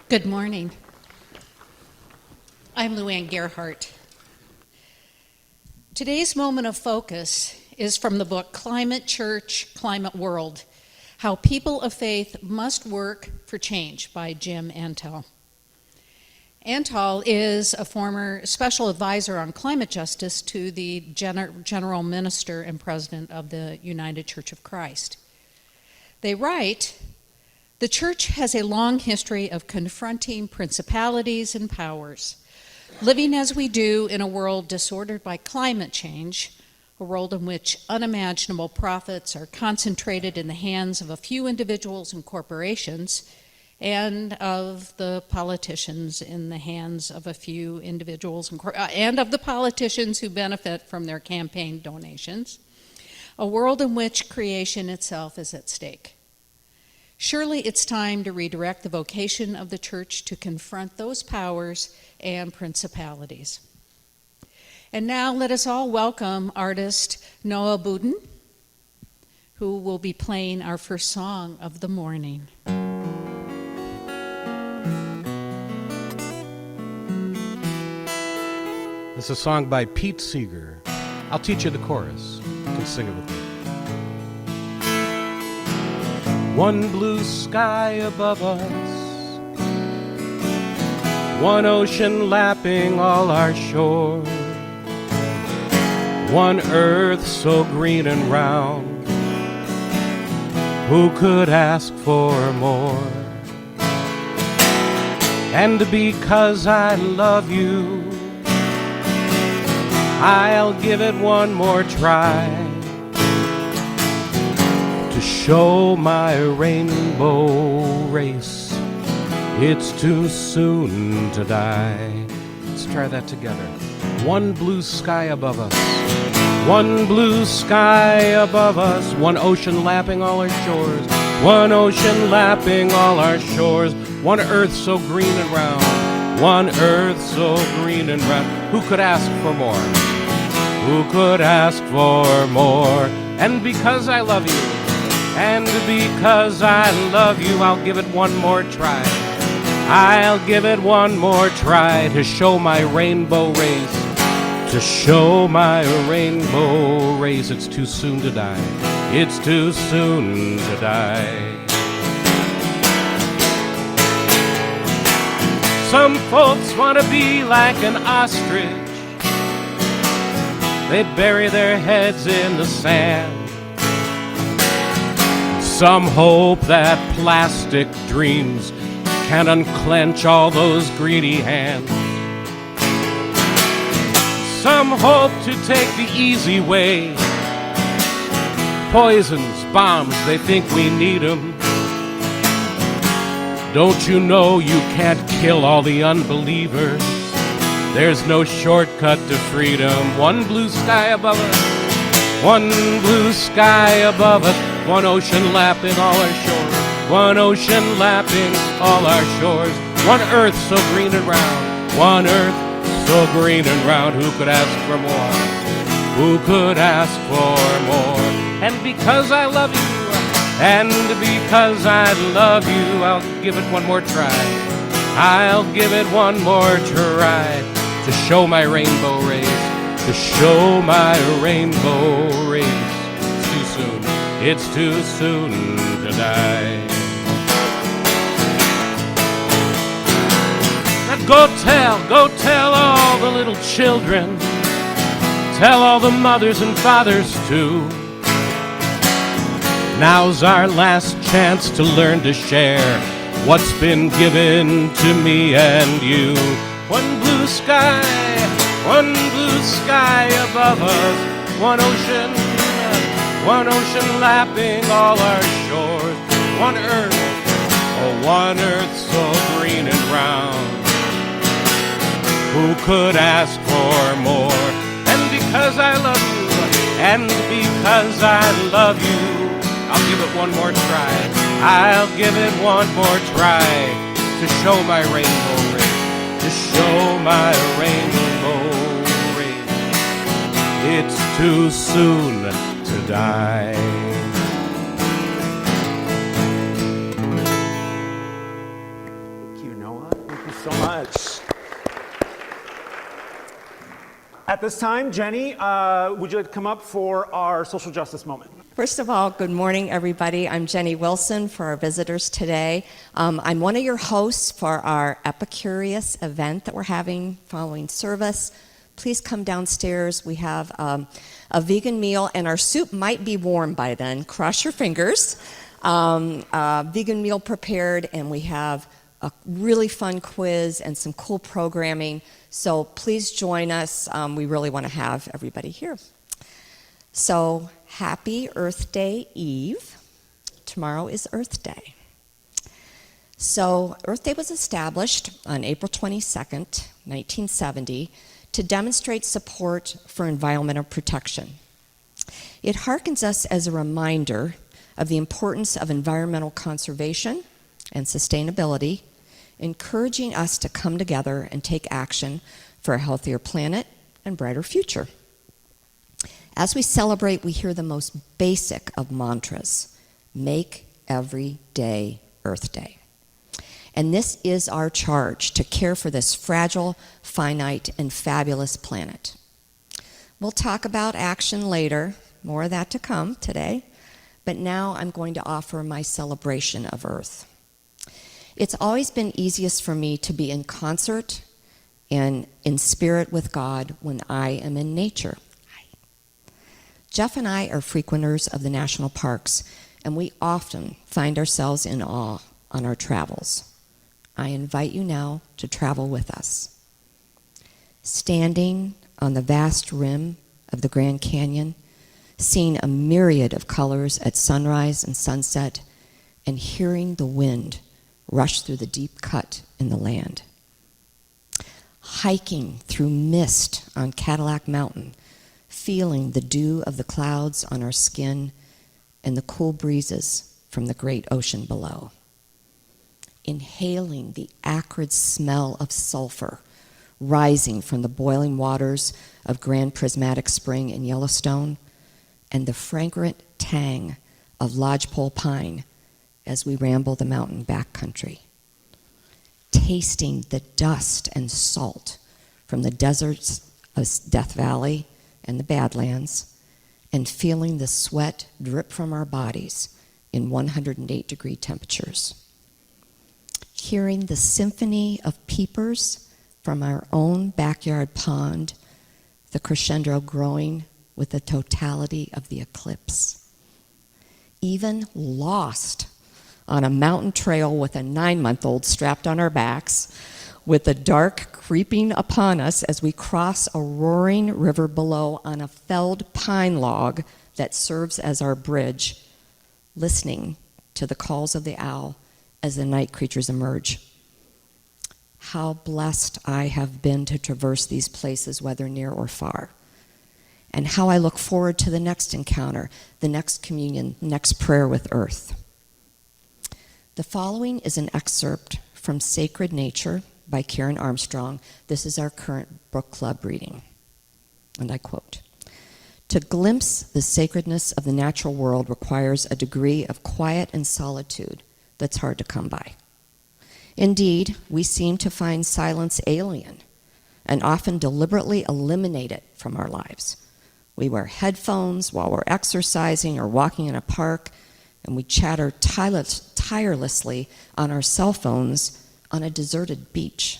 Good morning. I'm Luann Gerhardt. Today's moment of focus is from the book Climate Church, Climate World, How People of Faith Must Work for Change by Jim Antal. Antal is a former special advisor on climate justice to the General Minister and President of the United Church of Christ. They write, "The church has a long history of confronting principalities and powers. Living as we do in a world disordered by climate change, a world in which unimaginable profits are concentrated in the hands of a few individuals and corporations, and of the politicians in the hands of a few individuals and of the politicians who benefit from their campaign donations, a world in which creation itself is at stake. Surely it's time to redirect the vocation of the church to confront those powers and principalities." And now let us all welcome artist Noah Budin, who will be playing our first song of the morning. This is a song by Pete Seeger. I'll teach you the chorus. You can sing it with me. One blue sky above us, one ocean lapping all our shores, one earth so green and round, who could ask for more? And because I love you, I'll give it one more try to show my rainbow race. It's too soon to die. Let's try that together. One blue sky above us, one blue sky above us, one ocean lapping all our shores, one ocean lapping all our shores, one earth so green and round, one earth so green and round. Who could ask for more? Who could ask for more? And because I love you, and because I love you, I'll give it one more try. I'll give it one more try to show my rainbow race. To show my rainbow race. It's too soon to die. It's too soon to die. Some folks want to be like an ostrich. They bury their heads in the sand. Some hope that plastic dreams can unclench all those greedy hands. Some hope to take the easy way. Poisons, bombs, they think we need 'em. Don't you know you can't kill all the unbelievers? There's no shortcut to freedom. One blue sky above us, one blue sky above us, one ocean lapping all our shores, one ocean lapping all our shores, one earth so green and round, one earth so green and round. Who could ask for more? Who could ask for more? And because I love you, and because I love you, I'll give it one more try. I'll give it one more try to show my rainbow race, to show my rainbow race. It's too soon. It's too soon to die. Now go tell all the little children, tell all the mothers and fathers too. Now's our last chance to learn to share what's been given to me and you. One blue sky above us, one ocean lapping all our shores, one earth so green and round. Who could ask for more? And because I love you, and because I love you, I'll give it one more try. I'll give it one more try to show my rainbow race, to show my rainbow race. It's too soon to die. Thank you, Noah. Noah. Thank you so much. At this time, Jenny, would you like to come up for our social justice moment? First of all, good morning, everybody. I'm Jenny Wilson for our visitors today. I'm one of your hosts for our Epicurious event that we're having following service. Please come downstairs. We have a vegan meal, and our soup might be warm by then. Cross your fingers. Vegan meal prepared, and we have a really fun quiz and some cool programming. So please join us. We really want to have everybody here. So happy Earth Day Eve. Tomorrow is Earth Day. So Earth Day was established on April 22nd, 1970, to demonstrate support for environmental protection. It harkens us as a reminder of the importance of environmental conservation and sustainability, encouraging us to come together and take action for a healthier planet and brighter future. As we celebrate, we hear the most basic of mantras: make every day Earth Day. And this is our charge, to care for this fragile, finite, and fabulous planet. We'll talk about action later, more of that to come today, but now I'm going to offer my celebration of Earth. It's always been easiest for me to be in concert and in spirit with God when I am in nature. Jeff and I are frequenters of the national parks, and we often find ourselves in awe on our travels. I invite you now to travel with us. Standing on the vast rim of the Grand Canyon, seeing a myriad of colors at sunrise and sunset, and hearing the wind rush through the deep cut in the land. Hiking through mist on Cadillac Mountain, feeling the dew of the clouds on our skin and the cool breezes from the great ocean below. Inhaling the acrid smell of sulfur rising from the boiling waters of Grand Prismatic Spring in Yellowstone, and the fragrant tang of lodgepole pine as we ramble the mountain backcountry. Tasting the dust and salt from the deserts of Death Valley and the Badlands, and feeling the sweat drip from our bodies in 108-degree temperatures. Hearing the symphony of peepers from our own backyard pond, the crescendo growing with the totality of the eclipse. Even lost on a mountain trail with a 9-month-old strapped on our backs, with the dark creeping upon us as we cross a roaring river below on a felled pine log that serves as our bridge, listening to the calls of the owl as the night creatures emerge. How blessed I have been to traverse these places, whether near or far. And how I look forward to the next encounter, the next communion, next prayer with Earth. The following is an excerpt from Sacred Nature by Karen Armstrong. This is our current book club reading. And I quote, "To glimpse the sacredness of the natural world requires a degree of quiet and solitude that's hard to come by. Indeed, we seem to find silence alien and often deliberately eliminate it from our lives. We wear headphones while we're exercising or walking in a park, and we chatter tirelessly on our cell phones on a deserted beach.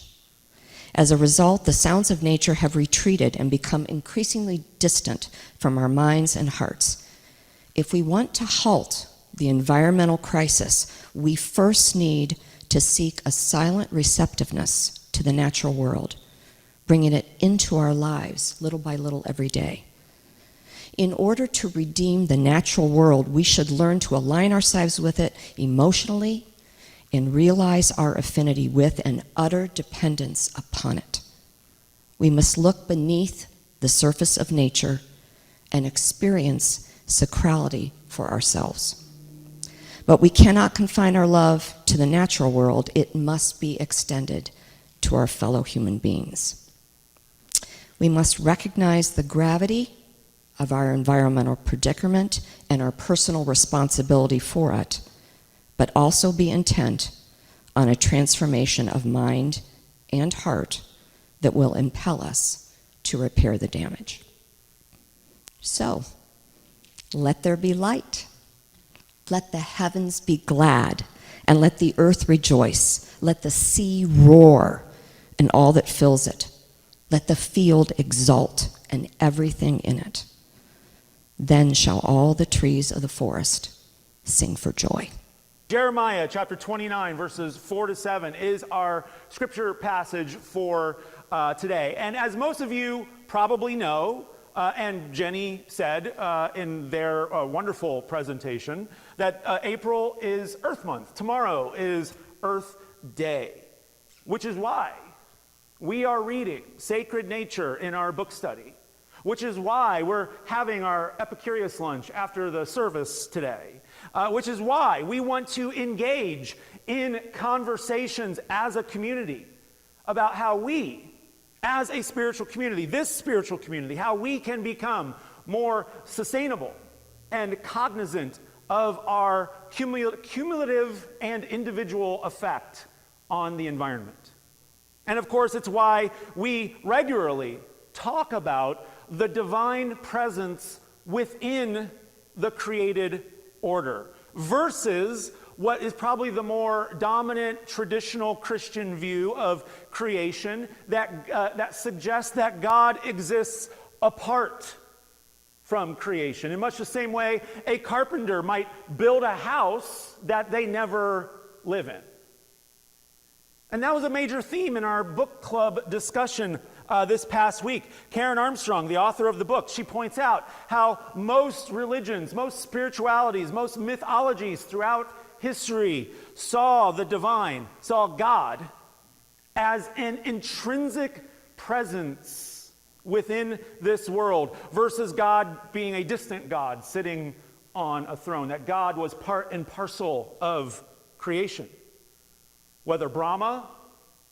As a result, the sounds of nature have retreated and become increasingly distant from our minds and hearts. If we want to halt the environmental crisis, we first need to seek a silent receptiveness to the natural world, bringing it into our lives little by little every day. In order to redeem the natural world, we should learn to align ourselves with it emotionally and realize our affinity with and utter dependence upon it. We must look beneath the surface of nature and experience sacrality for ourselves. But we cannot confine our love to the natural world. It must be extended to our fellow human beings. We must recognize the gravity of our environmental predicament and our personal responsibility for it, but also be intent on a transformation of mind and heart that will impel us to repair the damage. So, let there be light. Let the heavens be glad, and let the earth rejoice. Let the sea roar, and all that fills it. Let the field exult, and everything in it. Then shall all the trees of the forest sing for joy. Jeremiah chapter 29, verses 4 to 7 is our scripture passage for today. And as most of you probably know, and Jenny said in their wonderful presentation, that April is Earth Month. Tomorrow is Earth Day, which is why we are reading Sacred Nature in our book study, which is why we're having our Epicurious lunch after the service today, which is why we want to engage in conversations as a community about how we, as a spiritual community, this spiritual community, how we can become more sustainable and cognizant of our cumulative and individual effect on the environment. And of course, it's why we regularly talk about the divine presence within the created order versus what is probably the more dominant traditional Christian view of creation that suggests that God exists apart from creation. In much the same way a carpenter might build a house that they never live in. And that was a major theme in our book club discussion this past week. Karen Armstrong, the author of the book, she points out how most religions, most spiritualities, most mythologies throughout history saw the divine, saw God as an intrinsic presence within this world versus God being a distant God sitting on a throne, that God was part and parcel of creation. Whether Brahma,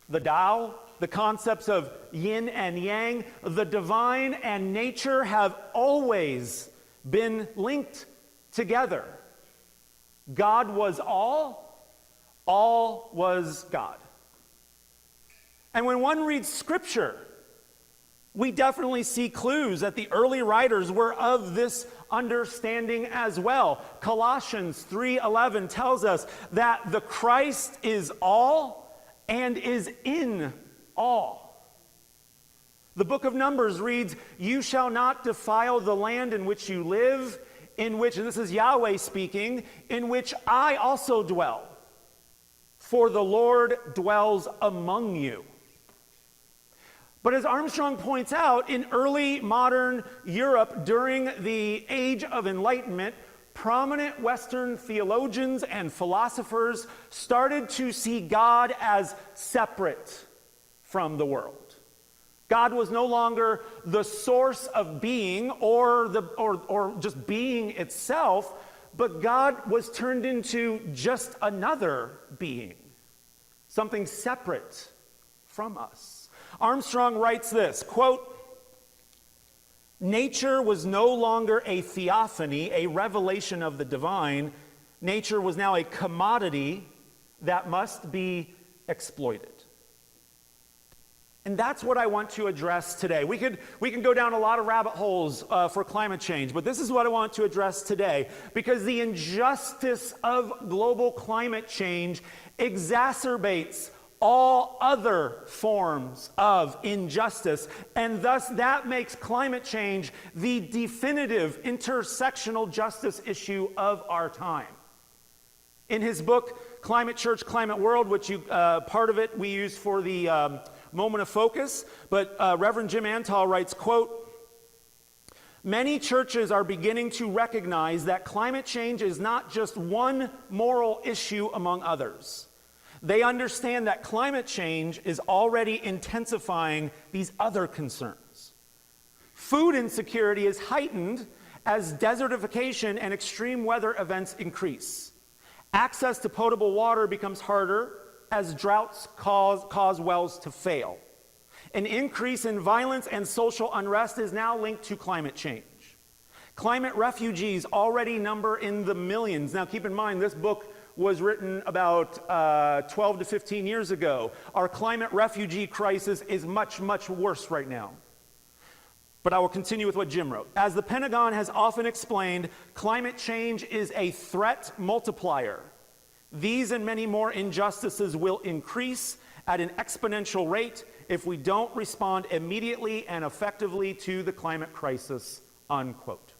the Tao, the concepts of yin and yang, the divine and nature have always been linked together. God was all was God. And when one reads Scripture, we definitely see clues that the early writers were of this understanding as well. Colossians 3:11 tells us that the Christ is all and is in all. The book of Numbers reads, "You shall not defile the land in which you live, in which," and this is Yahweh speaking, "in which I also dwell, for the Lord dwells among you." But as Armstrong points out, in early modern Europe during the Age of Enlightenment, prominent Western theologians and philosophers started to see God as separate from the world. God was no longer the source of being or just being itself, but God was turned into just another being, something separate from us. Armstrong writes this, quote, "Nature was no longer a theophany, a revelation of the divine. Nature was now a commodity that must be exploited." And that's what I want to address today. We can go down a lot of rabbit holes for climate change, but this is what I want to address today, because the injustice of global climate change exacerbates all other forms of injustice, and thus that makes climate change the definitive intersectional justice issue of our time. In his book, Climate Church, Climate World, which part of it we use for the moment of focus, but Reverend Jim Antal writes, quote, "Many churches are beginning to recognize that climate change is not just one moral issue among others. They understand that climate change is already intensifying these other concerns. Food insecurity is heightened as desertification and extreme weather events increase. Access to potable water becomes harder as droughts cause wells to fail. An increase in violence and social unrest is now linked to climate change. Climate refugees already number in the millions." Now keep in mind, this book was written about 12 to 15 years ago. Our climate refugee crisis is much, much worse right now. But I will continue with what Jim wrote. As the Pentagon has often explained, climate change is a threat multiplier. These and many more injustices will increase at an exponential rate if we don't respond immediately and effectively to the climate crisis, unquote.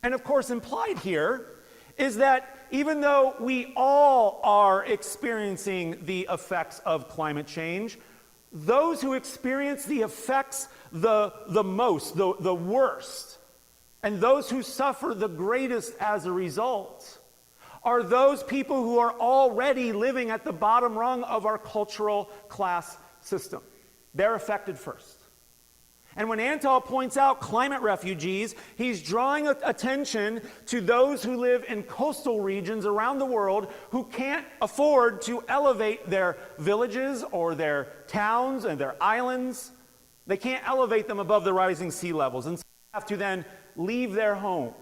And of course, implied here is that even though we all are experiencing the effects of climate change, those who experience the effects the most, the worst, and those who suffer the greatest as a result are those people who are already living at the bottom rung of our cultural class system. They're affected first. And when Antal points out climate refugees, he's drawing attention to those who live in coastal regions around the world who can't afford to elevate their villages or their towns and their islands. They can't elevate them above the rising sea levels, and so they have to then leave their home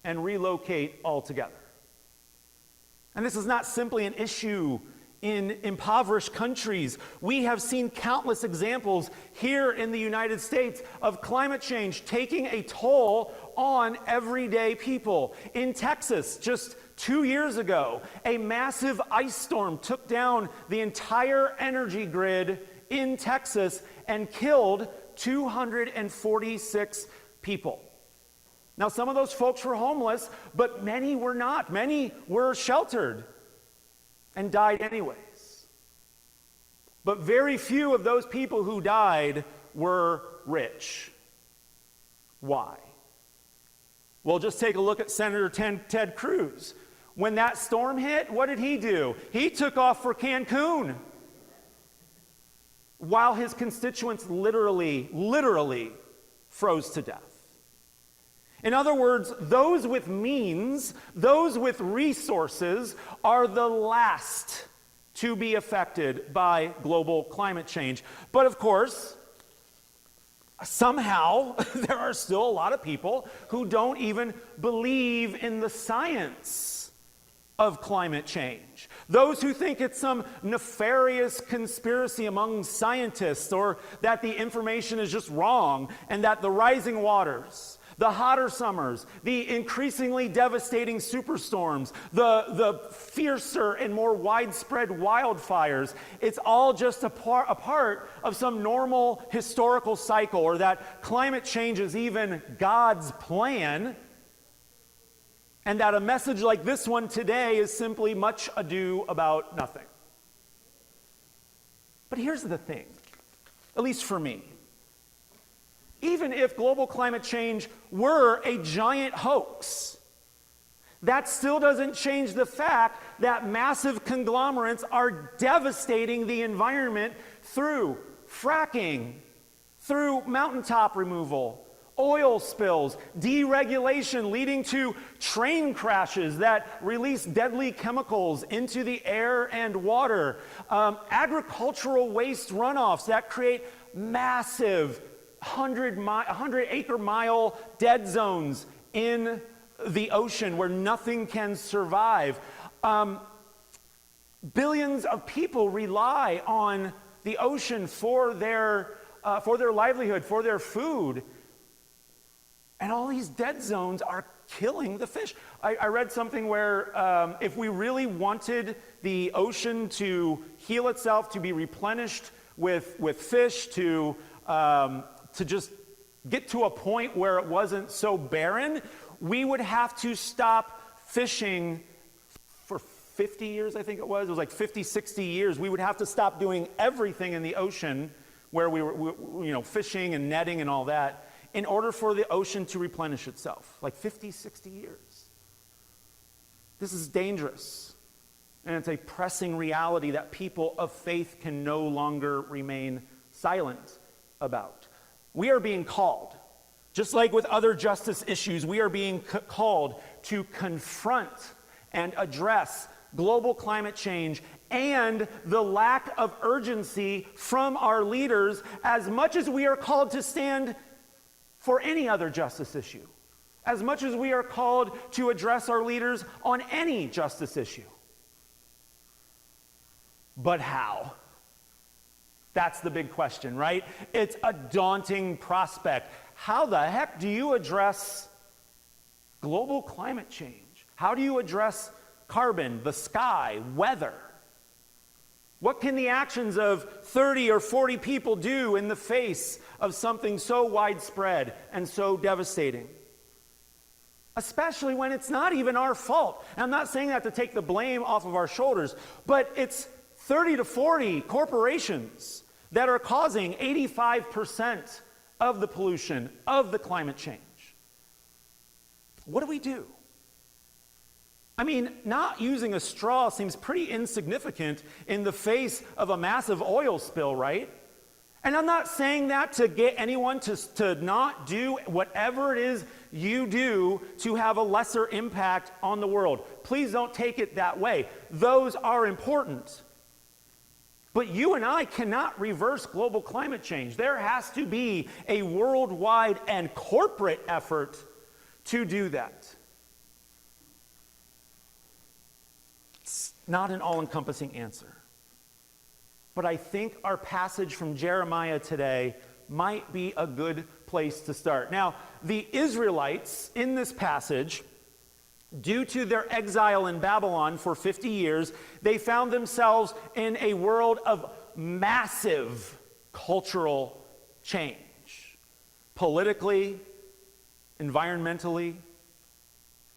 and relocate altogether. And this is not simply an issue in impoverished countries. We have seen countless examples here in the United States of climate change taking a toll on everyday people. In Texas, just 2 years ago, a massive ice storm took down the entire energy grid in Texas and killed 246 people. Now, some of those folks were homeless, but many were not. Many were sheltered and died anyways. But very few of those people who died were rich. Why? Well, just take a look at Senator Ted Cruz. When that storm hit, what did he do? He took off for Cancun, while his constituents literally froze to death. In other words, those with means, those with resources, are the last to be affected by global climate change. But of course, somehow, there are still a lot of people who don't even believe in the science of climate change. Those who think it's some nefarious conspiracy among scientists, or that the information is just wrong, and that the rising waters, the hotter summers, the increasingly devastating superstorms, the fiercer and more widespread wildfires, it's all just a part of some normal historical cycle, or that climate change is even God's plan, and that a message like this one today is simply much ado about nothing. But here's the thing, at least for me. Even if global climate change were a giant hoax, that still doesn't change the fact that massive conglomerates are devastating the environment through fracking, through mountaintop removal, oil spills, deregulation leading to train crashes that release deadly chemicals into the air and water, agricultural waste runoffs that create massive 100-acre mile dead zones in the ocean where nothing can survive. Billions of people rely on the ocean for their livelihood, for their food. And all these dead zones are killing the fish. I read something where if we really wanted the ocean to heal itself, to be replenished with fish, to just get to a point where it wasn't so barren, we would have to stop fishing for 50 years, I think it was. It was like 50, 60 years. We would have to stop doing everything in the ocean where we were fishing and netting and all that, in order for the ocean to replenish itself. Like 50, 60 years. This is dangerous. And it's a pressing reality that people of faith can no longer remain silent about. We are being called, just like with other justice issues, we are being called to confront and address global climate change and the lack of urgency from our leaders, as much as we are called to stand for any other justice issue, as much as we are called to address our leaders on any justice issue. But how? That's the big question, right? It's a daunting prospect. How the heck do you address global climate change? How do you address carbon, the sky, weather? What can the actions of 30 or 40 people do in the face of something so widespread and so devastating? Especially when it's not even our fault. And I'm not saying that to take the blame off of our shoulders, but it's 30 to 40 corporations that are causing 85% of the pollution, of the climate change. What do we do? I mean, not using a straw seems pretty insignificant in the face of a massive oil spill, right? And I'm not saying that to get anyone to not do whatever it is you do to have a lesser impact on the world. Please don't take it that way. Those are important. But you and I cannot reverse global climate change. There has to be a worldwide and corporate effort to do that. It's not an all-encompassing answer. But I think our passage from Jeremiah today might be a good place to start. Now, the Israelites in this passage, due to their exile in Babylon for 50 years, they found themselves in a world of massive cultural change. Politically, environmentally,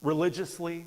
religiously.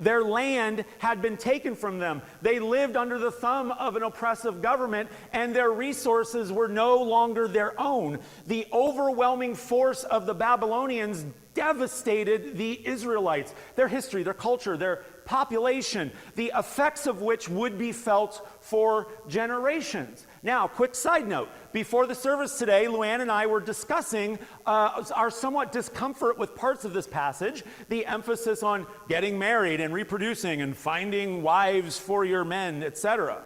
Their land had been taken from them. They lived under the thumb of an oppressive government, and their resources were no longer their own. The overwhelming force of the Babylonians devastated the Israelites, their history, their culture, their population, the effects of which would be felt for generations. Now, quick side note. Before the service today, Luann and I were discussing our somewhat discomfort with parts of this passage, the emphasis on getting married and reproducing and finding wives for your men, etc.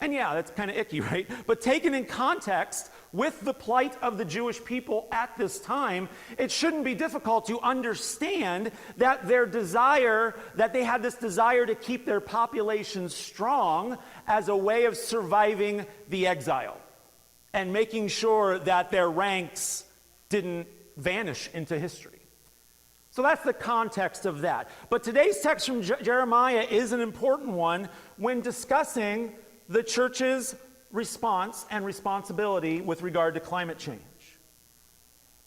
And yeah, that's kind of icky, right? But taken in context with the plight of the Jewish people at this time, it shouldn't be difficult to understand that they had this desire to keep their population strong as a way of surviving the exile and making sure that their ranks didn't vanish into history. So that's the context of that. But today's text from Jeremiah is an important one when discussing the church's response and responsibility with regard to climate change.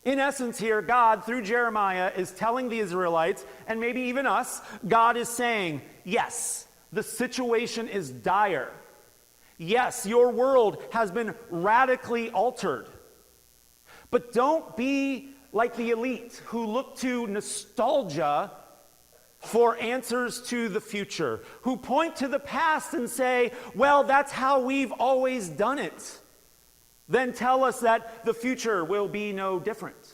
In essence here, God, through Jeremiah, is telling the Israelites, and maybe even us, God is saying, yes, the situation is dire. Yes, your world has been radically altered. But don't be like the elite who look to nostalgia for answers to the future, who point to the past and say, well, that's how we've always done it. Then tell us that the future will be no different.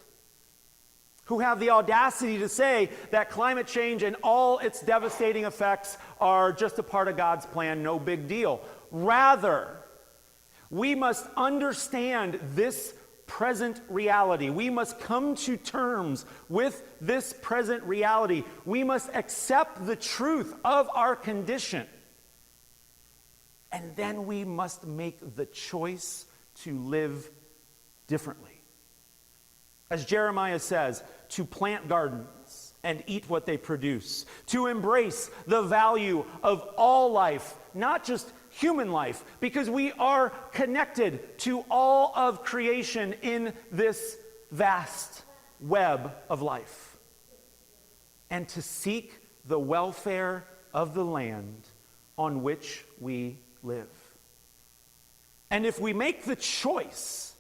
Who have the audacity to say that climate change and all its devastating effects are just a part of God's plan, no big deal. Rather, we must understand this present reality. We must come to terms with this present reality. We must accept the truth of our condition. And then we must make the choice to live differently. As Jeremiah says, to plant gardens and eat what they produce, to embrace the value of all life, not just human life, because we are connected to all of creation in this vast web of life, and to seek the welfare of the land on which we live. And if we make the choice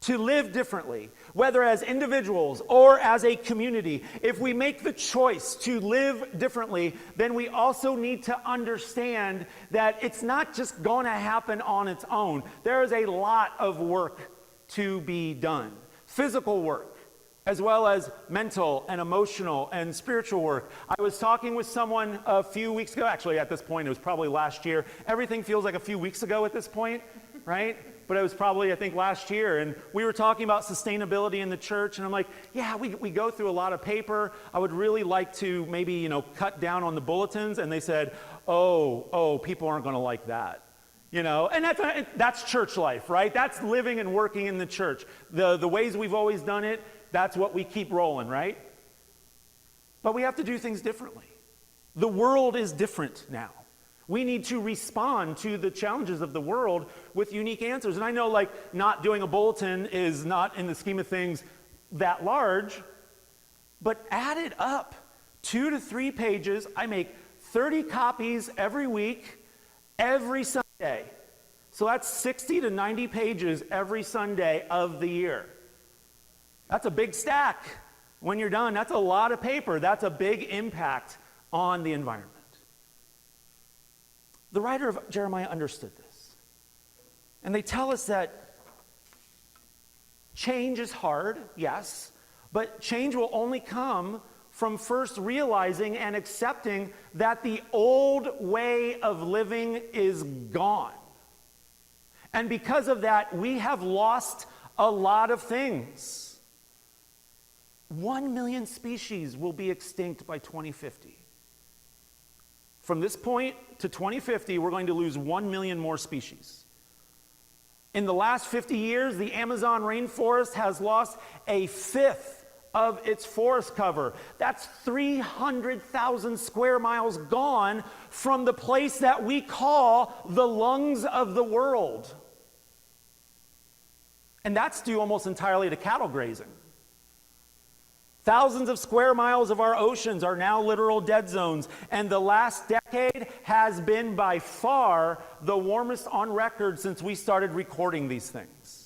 to live differently, whether as individuals or as a community, if we make the choice to live differently, then we also need to understand that it's not just going to happen on its own. There is a lot of work to be done. Physical work, as well as mental and emotional and spiritual work. I was talking with someone a few weeks ago. Actually, at this point, it was probably last year. Everything feels like a few weeks ago at this point, right? But it was probably, I think, last year. And we were talking about sustainability in the church. And I'm like, yeah, we go through a lot of paper. I would really like to maybe, cut down on the bulletins. And they said, oh, people aren't going to like that. And that's church life, right? That's living and working in the church. The ways we've always done it, that's what we keep rolling, right? But we have to do things differently. The world is different now. We need to respond to the challenges of the world with unique answers. And I know, not doing a bulletin is not, in the scheme of things, that large, but add it up. 2 to 3 pages. I make 30 copies every week, every Sunday. So that's 60 to 90 pages every Sunday of the year. That's a big stack. When you're done, that's a lot of paper. That's a big impact on the environment. The writer of Jeremiah understood this. And they tell us that change is hard, yes, but change will only come from first realizing and accepting that the old way of living is gone. And because of that, we have lost a lot of things. 1 million species will be extinct by 2050. From this point to 2050, we're going to lose 1 million more species. In the last 50 years, the Amazon rainforest has lost a fifth of its forest cover. That's 300,000 square miles gone from the place that we call the lungs of the world. And that's due almost entirely to cattle grazing. Thousands of square miles of our oceans are now literal dead zones, and the last decade has been by far the warmest on record since we started recording these things.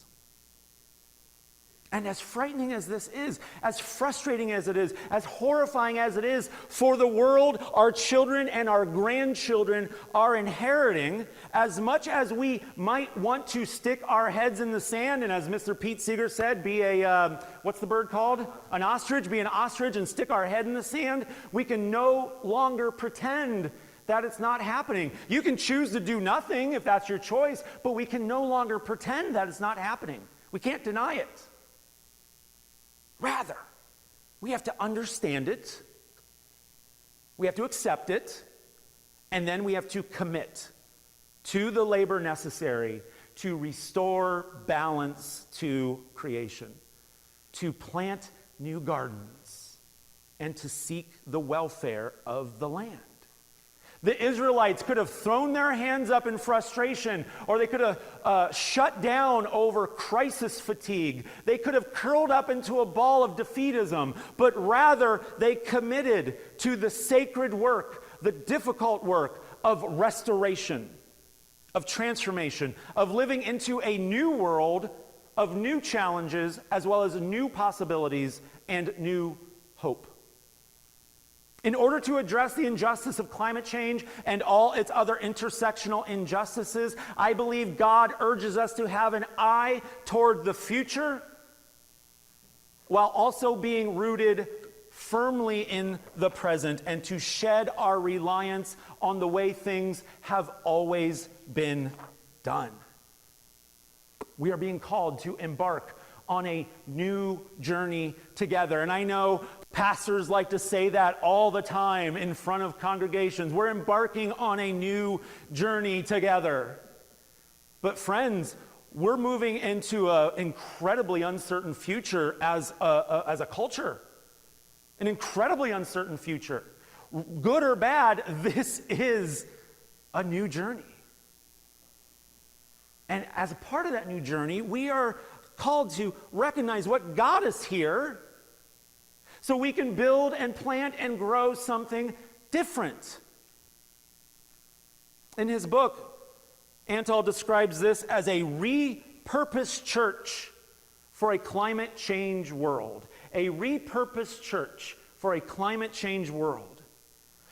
And as frightening as this is, as frustrating as it is, as horrifying as it is for the world our children and our grandchildren are inheriting, as much as we might want to stick our heads in the sand, and as Mr. Pete Seeger said, be a, what's the bird called? An ostrich, be an ostrich and stick our head in the sand, we can no longer pretend that it's not happening. You can choose to do nothing if that's your choice, but we can no longer pretend that it's not happening. We can't deny it. Rather, we have to understand it, we have to accept it, and then we have to commit to the labor necessary to restore balance to creation, to plant new gardens, and to seek the welfare of the land. The Israelites could have thrown their hands up in frustration, or they could have shut down over crisis fatigue. They could have curled up into a ball of defeatism, but rather they committed to the sacred work, the difficult work of restoration, of transformation, of living into a new world of new challenges, as well as new possibilities and new hope. In order to address the injustice of climate change and all its other intersectional injustices, I believe God urges us to have an eye toward the future while also being rooted firmly in the present, and to shed our reliance on the way things have always been done. We are being called to embark on a new journey together. And I know pastors like to say that all the time in front of congregations. We're embarking on a new journey together. But friends, we're moving into an incredibly uncertain future as a culture. An incredibly uncertain future. Good or bad, this is a new journey. And as a part of that new journey, we are called to recognize what got us here so we can build and plant and grow something different. In his book, Antal describes this as a repurposed church for a climate change world. A repurposed church for a climate change world.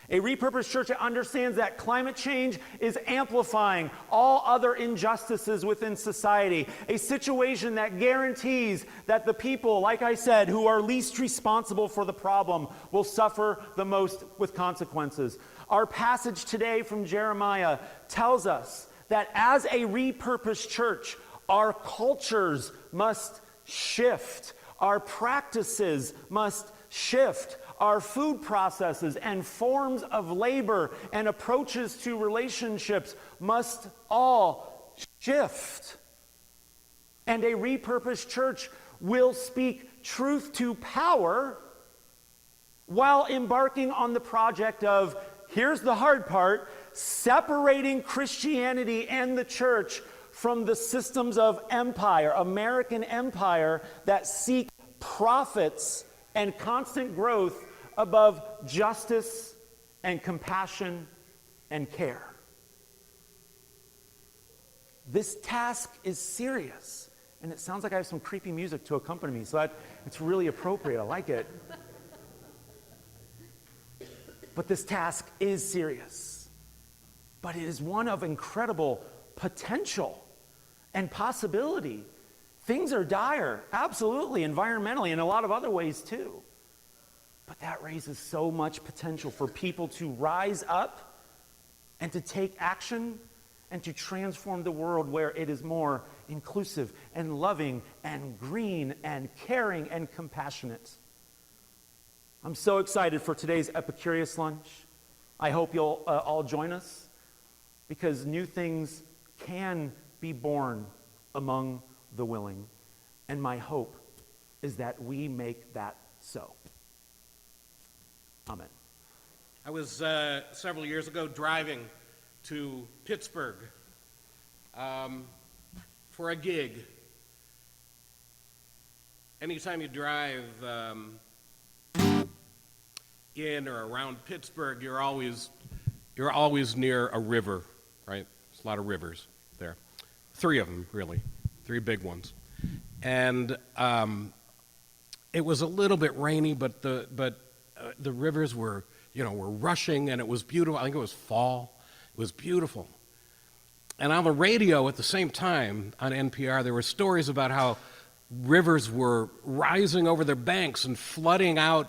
A repurposed church that understands that climate change is amplifying all other injustices within society. A situation that guarantees that the people, like I said, who are least responsible for the problem will suffer the most with consequences. Our passage today from Jeremiah tells us that as a repurposed church, our cultures must shift. Our practices must shift. Our food processes and forms of labor and approaches to relationships must all shift. And a repurposed church will speak truth to power while embarking on the project of, here's the hard part, separating Christianity and the church from the systems of empire, American empire, that seek profits and constant growth above justice and compassion and care. This task is serious. And it sounds like I have some creepy music to accompany me, so it's really appropriate. I like it. But this task is serious. But it is one of incredible potential and possibility. Things are dire, absolutely, environmentally, and a lot of other ways too. But that raises so much potential for people to rise up and to take action and to transform the world where it is more inclusive and loving and green and caring and compassionate. I'm so excited for today's Epicurious lunch. I hope you'll all join us, because new things can be born among the willing. And my hope is that we make that so. Amen. I was several years ago driving to Pittsburgh for a gig. Anytime you drive in or around Pittsburgh, you're always near a river, right? There's a lot of rivers there. 3 of them, really. 3 big ones. And it was a little bit rainy, but the rivers were rushing, and it was beautiful. I think it was fall. It was beautiful. And on the radio at the same time, on NPR, there were stories about how rivers were rising over their banks and flooding out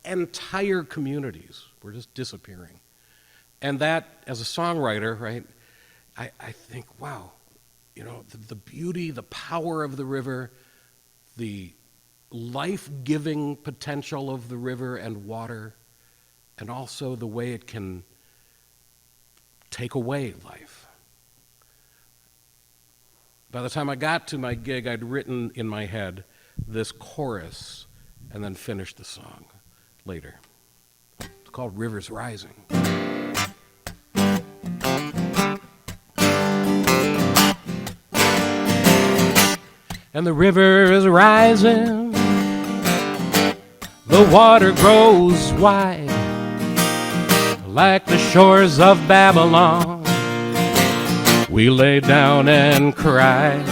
entire communities, were just disappearing. And that, as a songwriter, right, I think, wow, the beauty, the power of the river, the life-giving potential of the river and water, and also the way it can take away life. By the time I got to my gig, I'd written in my head this chorus and then finished the song later. It's called Rivers Rising. And the river is rising, the water grows wide, like the shores of Babylon. We lay down and cried,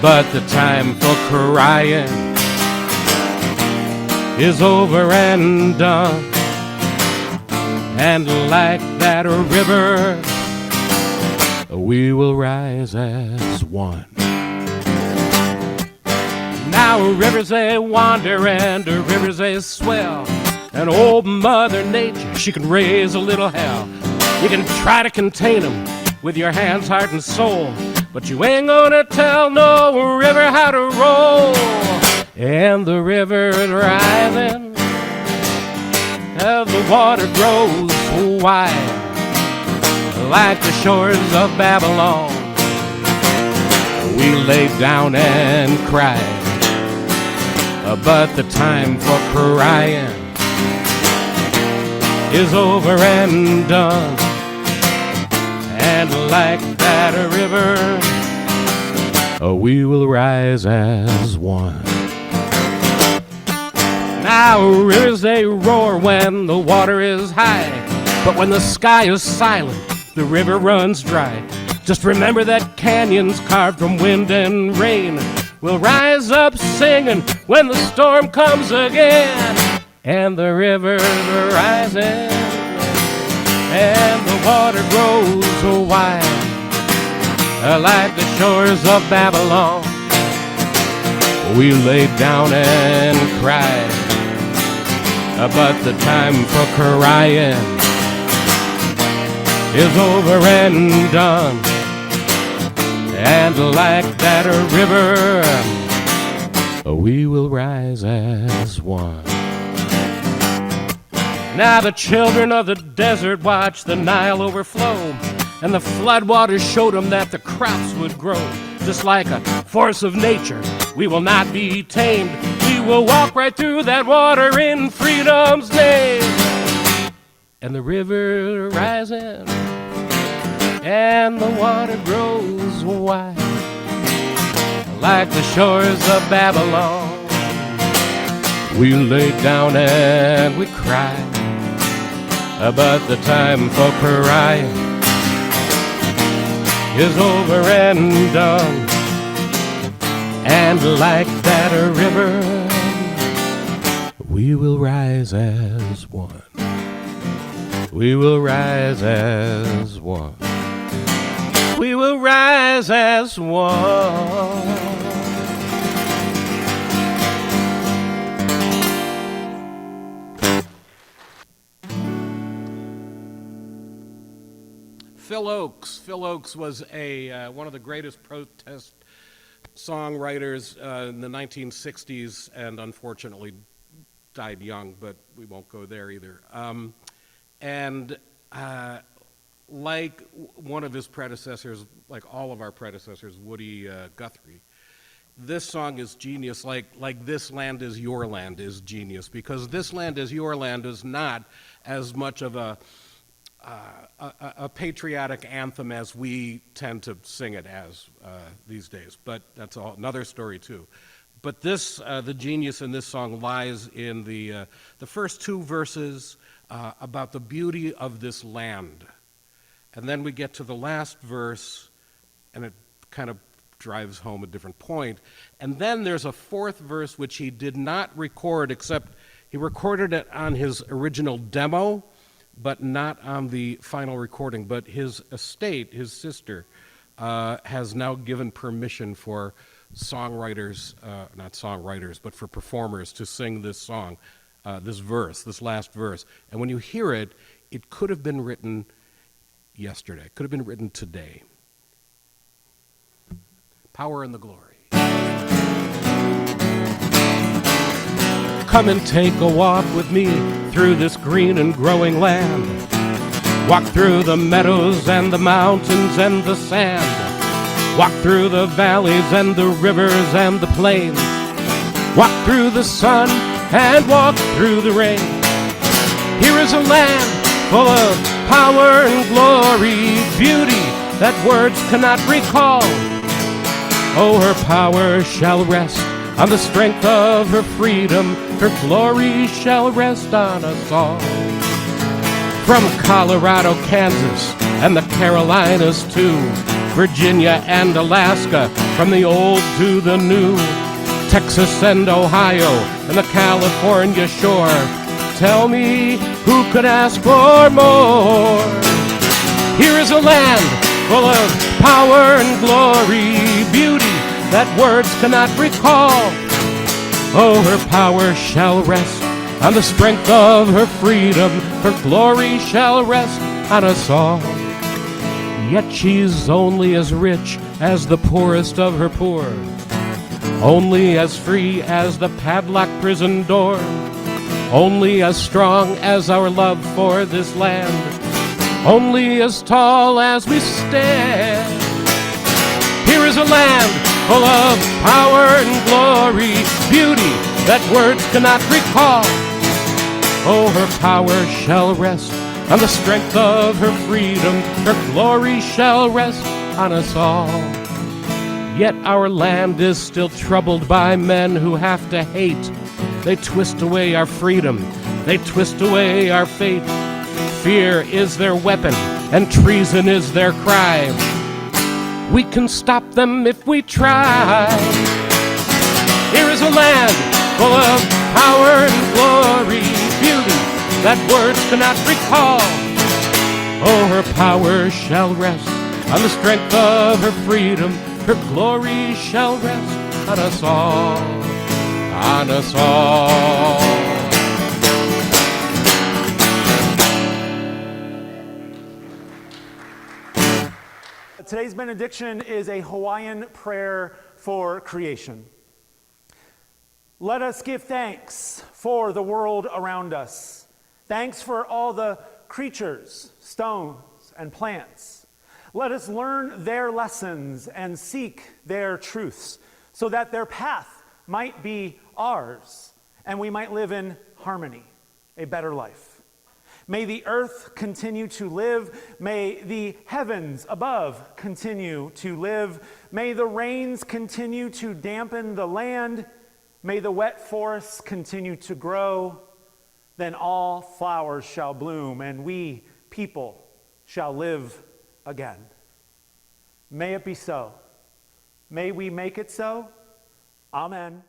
but the time for crying is over and done. And like that river, we will rise as one. Now rivers they wander and rivers they swell, and old Mother Nature, she can raise a little hell. You can try to contain them with your hands, heart, and soul, but you ain't gonna tell no river how to roll. And the river is rising as the water grows wide, like the shores of Babylon. We laid down and cried, but the time for crying is over and done. And like that river, we will rise as one. Now rivers they roar when the water is high, but when the sky is silent, the river runs dry. Just remember that canyons carved from wind and rain will rise up singing when the storm comes again. and the rivers are rising, and the water grows so wide, like the shores of Babylon. We laid down and cried, but the time for crying is over and done. And like that river, we will rise as one. Now the children of the desert watched the Nile overflow, and the floodwaters showed them that the crops would grow. Just like a force of nature, we will not be tamed. We will walk right through that water in freedom's name. And the river rising, and the water grows wide, like the shores of Babylon. We laid down and we cried, but the time for crying is over and done. And like that river, we will rise as one. We will rise as one. We will rise as one. Phil Oakes. Phil Oakes was one of the greatest protest songwriters in the 1960s, and unfortunately died young, but we won't go there either. Like one of his predecessors, like all of our predecessors, Woody Guthrie, this song is genius, like This Land Is Your Land is genius, because This Land Is Your Land is not as much of a patriotic anthem as we tend to sing it as these days, but that's another story too. But this, the genius in this song lies in the first two verses about the beauty of this land. And then we get to the last verse, and it kind of drives home a different point. And then there's a fourth verse which he did not record, except he recorded it on his original demo, but not on the final recording. But his estate, his sister, has now given permission for songwriters, not songwriters, but for performers to sing this song, this verse, this last verse. And when you hear it, it could have been written yesterday, it could have been written today. Power and the Glory. Come and take a walk with me through this green and growing land. Walk through the meadows and the mountains and the sand. Walk through the valleys and the rivers and the plains. Walk through the sun and walk through the rain. Here is a land full of power and glory, beauty that words cannot recall. Oh, her power shall rest on the strength of her freedom. Her glory shall rest on us all. From Colorado, Kansas, and the Carolinas too, Virginia and Alaska, from the old to the new, Texas and Ohio, and the California shore. Tell me, who could ask for more? Here is a land full of power and glory, beauty that words cannot recall. Oh, her power shall rest on the strength of her freedom. Her glory shall rest on us all. Yet she's only as rich as the poorest of her poor, only as free as the padlocked prison door, only as strong as our love for this land, only as tall as we stand. Here is a land full of power and glory, beauty that words cannot recall. Oh, her power shall rest on the strength of her freedom. Her glory shall rest on us all. Yet our land is still troubled by men who have to hate. They twist away our freedom. They twist away our faith. Fear is their weapon, and treason is their cry. We can stop them if we try. Here is a land full of power and glory, that words cannot recall. Oh, her power shall rest on the strength of her freedom. Her glory shall rest on us all, on us all. Today's benediction is a Hawaiian prayer for creation. Let us give thanks for the world around us. Thanks for all the creatures, stones, and plants. Let us learn their lessons and seek their truths so that their path might be ours and we might live in harmony, a better life. May the earth continue to live. May the heavens above continue to live. May the rains continue to dampen the land. May the wet forests continue to grow. Then all flowers shall bloom, and we, people, shall live again. May it be so. May we make it so. Amen.